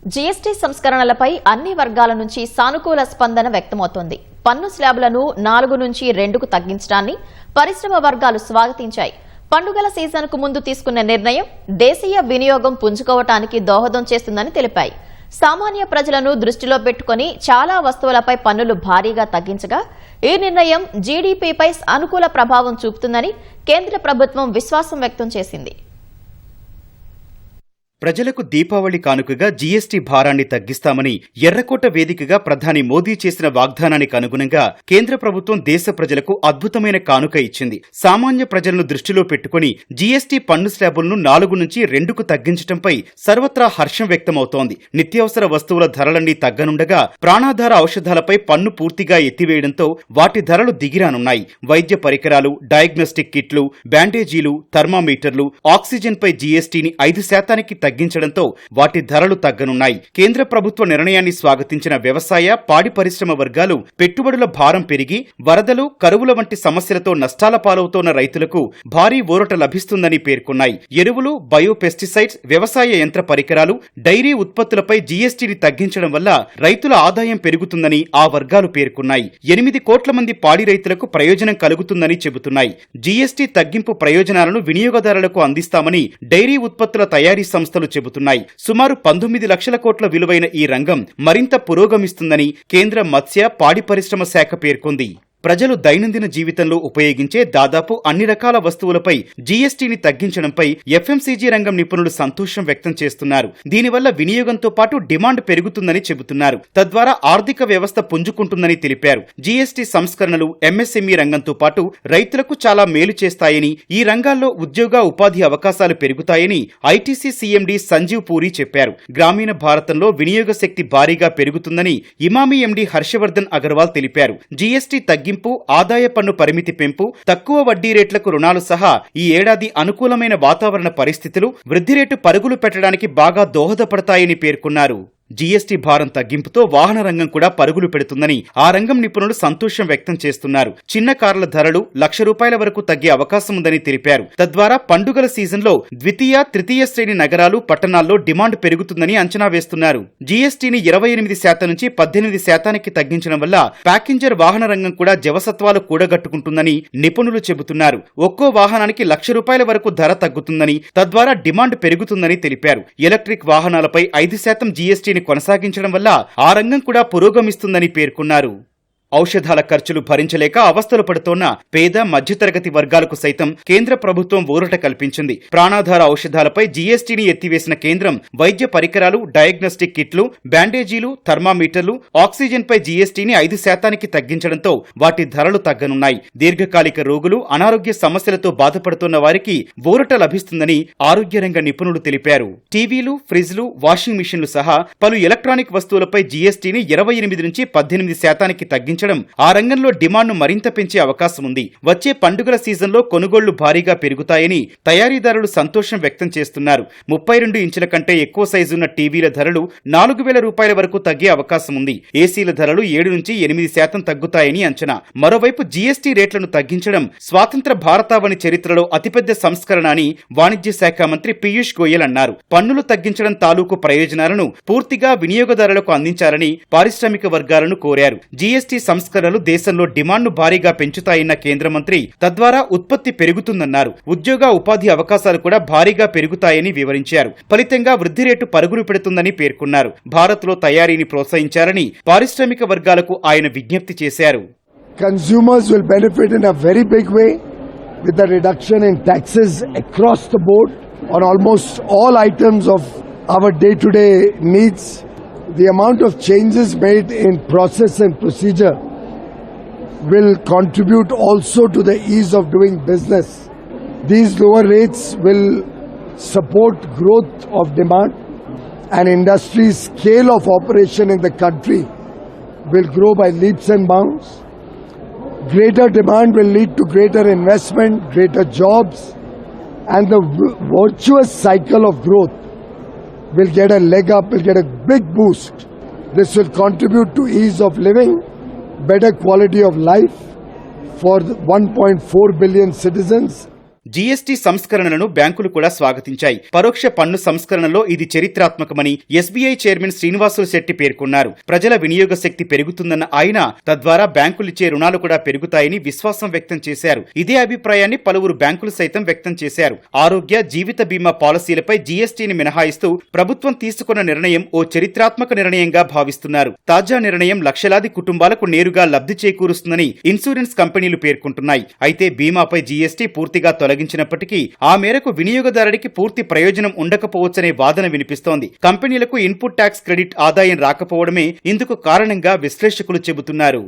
GST సంస్కరణలపై అన్ని వర్గాల నుంచి సానుకూల స్పందన వ్యక్తమవుతోంది. పన్ను స్లాబులను 4 నుంచి 2కు తగ్గించడాన్ని పరిశ్రమ వర్గాలు స్వాగతించాయి. పండుగల సీజన్కు ముందు తీసుకున్న నిర్ణయం దేశీయ వినియోగం పుంజుకోవటానికి దోహదం చేస్తుందని తెలిపాయి. సామాన్య ప్రజలను దృష్టిలో పెట్టుకుని చాలా వస్తువులపై పన్నులు భారీగా తగ్గించగా ఈ నిర్ణయం జీడీపీపై అనుకూల ప్రభావం చూపుతుందని కేంద్ర ప్రభుత్వం విశ్వాసం వ్యక్తం చేసింది. ప్రజలకు దీపావళి కానుకగా జీఎస్టీ భారాన్ని తగ్గిస్తామని ఎర్రకోట వేదికగా ప్రధాని మోదీ చేసిన వాగ్దానానికి అనుగుణంగా కేంద్ర ప్రభుత్వం దేశ ప్రజలకు అద్భుతమైన కానుక ఇచ్చింది. సామాన్య ప్రజలను దృష్టిలో పెట్టుకుని జీఎస్టీ పన్ను స్లాబులను 4 నుంచి 2కు తగ్గించడంపై సర్వత్రా హర్షం వ్యక్తమవుతోంది. నిత్యావసర వస్తువుల ధరలన్నీ తగ్గనుండగా ప్రాణాధార ఔషధాలపై పన్ను పూర్తిగా ఎత్తివేయడంతో వాటి ధరలు దిగిరానున్నాయి. వైద్య పరికరాలు, డయాగ్నోస్టిక్ కిట్లు, బ్యాండేజీలు, థర్మామీటర్లు, ఆక్సిజన్పై జీఎస్టీని 5% తగ్గించడంతో వాటి ధరలు తగ్గనున్నాయి. కేంద్ర ప్రభుత్వ నిర్ణయాన్ని స్వాగతించిన వ్యవసాయ, పాడి పరిశ్రమ వర్గాలు పెట్టుబడుల భారం పెరిగి వరదలు, కరువుల వంటి సమస్యలతో నష్టాల పాలవుతోన్న రైతులకు భారీ ఊరట లభిస్తుందని పేర్కొన్నాయి. ఎరువులు, బయో పెస్టిసైడ్స్, వ్యవసాయ యంత్ర పరికరాలు, డైరీ ఉత్పత్తులపై జీఎస్టీని తగ్గించడం వల్ల రైతుల ఆదాయం పెరుగుతుందని ఆ వర్గాలు పేర్కొన్నాయి. 8 కోట్ల మంది పాడి రైతులకు ప్రయోజనం కలుగుతుందని చెబుతున్నాయి. జీఎస్టీ తగ్గింపు ప్రయోజనాలను వినియోగదారులకు అందిస్తామని డైరీ ఉత్పత్తుల తయారీ సంస్థలు చెబుతున్నాయి. సుమారు 19 లక్షల కోట్ల విలువైన ఈ రంగం మరింత పురోగమిస్తుందని కేంద్ర మత్స్య, పాడి పరిశ్రమ శాఖ పేర్కొంది. ప్రజలు దైనందిన జీవితంలో ఉపయోగించే దాదాపు అన్ని రకాల వస్తువులపై జీఎస్టీని తగ్గించడంపై ఎఫ్ఎంసీజీ రంగం నిపుణులు సంతోషం వ్యక్తం చేస్తున్నారు. దీనివల్ల వినియోగంతో పాటు డిమాండ్ పెరుగుతుందని చెబుతున్నారు. తద్వారా ఆర్థిక వ్యవస్థ పుంజుకుంటుందని తెలిపారు. జీఎస్టీ సంస్కరణలు ఎంఎస్ఎంఈ రంగంతో పాటు రైతులకు చాలా మేలు చేస్తాయని, ఈ రంగాల్లో ఉద్యోగ ఉపాధి అవకాశాలు పెరుగుతాయని ఐటీసీ సీఎండీ సంజీవ్ పూరి చెప్పారు. గ్రామీణ భారతంలో వినియోగ శక్తి భారీగా పెరుగుతుందని ఇమామి ఎండీ హర్షవర్ధన్ అగర్వాల్ తెలిపారు. జీఎస్టీ ఆదాయ పన్ను పరిమితి పెంపు, తక్కువ వడ్డీ రేట్లకు రుణాలు సహా ఈ ఏడాది అనుకూలమైన వాతావరణ పరిస్థితులు వృద్ధి రేటు పరుగులు పెట్టడానికి బాగా దోహదపడతాయని పేర్కొన్నారు. జీఎస్టీ భారం తగ్గింపుతో వాహన రంగం కూడా పరుగులు పెడుతుందని ఆ రంగం నిపుణులు సంతోషం వ్యక్తం చేస్తున్నారు. చిన్న కార్ల ధరలు ₹1,00,000 వరకు తగ్గే అవకాశం ఉందని తెలిపారు. తద్వారా పండుగల సీజన్లో ద్వితీయ, తృతీయ శ్రేణి నగరాలు, పట్టణాల్లో డిమాండ్ పెరుగుతుందని అంచనా వేస్తున్నారు. జీఎస్టీని 28% నుంచి 18%కి తగ్గించడం వల్ల ప్యాసింజర్ వాహన రంగం కూడా జవసత్వాలు కూడగట్టుకుంటుందని నిపుణులు చెబుతున్నారు. ఒక్కో వాహనానికి ₹1,00,000 వరకు ధర తగ్గుతుందని, తద్వారా డిమాండ్ పెరుగుతుందని తెలిపారు. ఎలక్ట్రిక్ వాహనాలపై 5% జీఎస్టీని కొనసాగించడం వల్ల ఆ రంగం కూడా పురోగమిస్తుందని పేర్కొన్నారు. ఔషధాల ఖర్చులు భరించలేక అవస్థలు పడుతోన్న పేద, మధ్యతరగతి వర్గాలకు సైతం కేంద్ర ప్రభుత్వం ఊరట కల్పించింది. ప్రాణాధార ఔషధాలపై జీఎస్టీని ఎత్తివేసిన కేంద్రం వైద్య పరికరాలు, డయాగ్నోస్టిక్ కిట్లు, బ్యాండేజీలు, థర్మామీటర్లు, ఆక్సిజన్పై జీఎస్టీని 5%కి తగ్గించడంతో వాటి ధరలు తగ్గనున్నాయి. దీర్ఘకాలిక రోగులు, అనారోగ్య సమస్యలతో బాధపడుతున్న వారికి ఊరట లభిస్తుందని ఆరోగ్య రంగ నిపుణులు తెలిపారు. టీవీలు, ఫ్రిడ్జ్లు, వాషింగ్ మిషన్లు సహా పలు ఎలక్ట్రానిక్ వస్తువులపై జీఎస్టీని 28 నుంచి 18%కి తగ్గించడం ఆ రంగంలో డిమాండ్ను మరింత పెంచే అవకాశం ఉంది. వచ్చే పండుగల సీజన్లో కొనుగోళ్లు భారీగా పెరుగుతాయని తయారీదారులు సంతోషం వ్యక్తం చేస్తున్నారు. 32 ఇంచుల కంటే ఎక్కువ సైజున్న టీవీల ధరలు ₹4,000 వరకు తగ్గే అవకాశం ఉంది. ఏసీల ధరలు 7 నుంచి 8% తగ్గుతాయని అంచనా. మరోవైపు జీఎస్టీ రేట్లను తగ్గించడం స్వాతంత్ర భారతావని చరిత్రలో అతిపెద్ద సంస్కరణ అని వాణిజ్య శాఖ మంత్రి పీయూష్ గోయల్ అన్నారు. పన్నులు తగ్గించడం తాలూకు ప్రయోజనాలను పూర్తిగా వినియోగదారులకు అందించాలని పారిశ్రామిక వర్గాలను కోరారు. జీఎస్టీ సంస్కరణలు దేశంలో డిమాండ్ను భారీగా పెంచుతాయన్న కేంద్ర మంత్రి, తద్వారా ఉత్పత్తి పెరుగుతుందన్నారు. ఉద్యోగ ఉపాధి అవకాశాలు కూడా భారీగా పెరుగుతాయని వివరించారు. ఫలితంగా వృద్ధి రేటు పరుగులు పెడుతుందని పేర్కొన్నారు. భారత్లో తయారీని ప్రోత్సహించాలని పారిశ్రామిక వర్గాలకు ఆయన విజ్ఞప్తి చేశారు. Consumers will benefit in a very big way with the reduction in taxes across the board on almost all items of our day-to-day needs. The amount of changes made in process and procedure will contribute also to the ease of doing business. These lower rates will support growth of demand, and industry's scale of operation in the country will grow by leaps and bounds. Greater demand will lead to greater investment, greater jobs, and the virtuous cycle of growth will get a leg up, will get a big boost. This will contribute to ease of living, better quality of life for 1.4 billion citizens. GST సంస్కరణలను బ్యాంకులు కూడా స్వాగతించాయి. పరోక్ష పన్ను సంస్కరణలో ఇది చరిత్రాత్మకమని SBI chairman Srinivasulu Shetty పేర్కొన్నారు. ప్రజల వినియోగ శక్తి పెరుగుతుందన్న ఆయన తద్వారా బ్యాంకులిచ్చే రుణాలు కూడా పెరుగుతాయని విశ్వాసం వ్యక్తం చేశారు. ఇదే అభిప్రాయాన్ని పలువురు బ్యాంకులు సైతం వ్యక్తం చేశారు. ఆరోగ్య, జీవిత బీమా పాలసీలపై జీఎస్టీని మినహాయిస్తూ ప్రభుత్వం తీసుకున్న నిర్ణయం ఓ చరిత్రాత్మక నిర్ణయంగా భావిస్తున్నారు. తాజా నిర్ణయం లక్షలాది కుటుంబాలకు నేరుగా లబ్ధి చేకూరుస్తుందని ఇన్సూరెన్స్ కంపెనీలు పేర్కొంటున్నాయి. అయితే బీమాపై జీఎస్టీ పూర్తిగా తొలగించినప్పటికీ ఆ మేరకు వినియోగదారుడికి పూర్తి ప్రయోజనం ఉండకపోవచ్చనే వాదన వినిపిస్తోంది. కంపెనీలకు ఇన్పుట్ ట్యాక్స్ క్రెడిట్ ఆదాయం రాకపోవడమే ఇందుకు కారణంగా విశ్లేషకులు చెబుతున్నారు.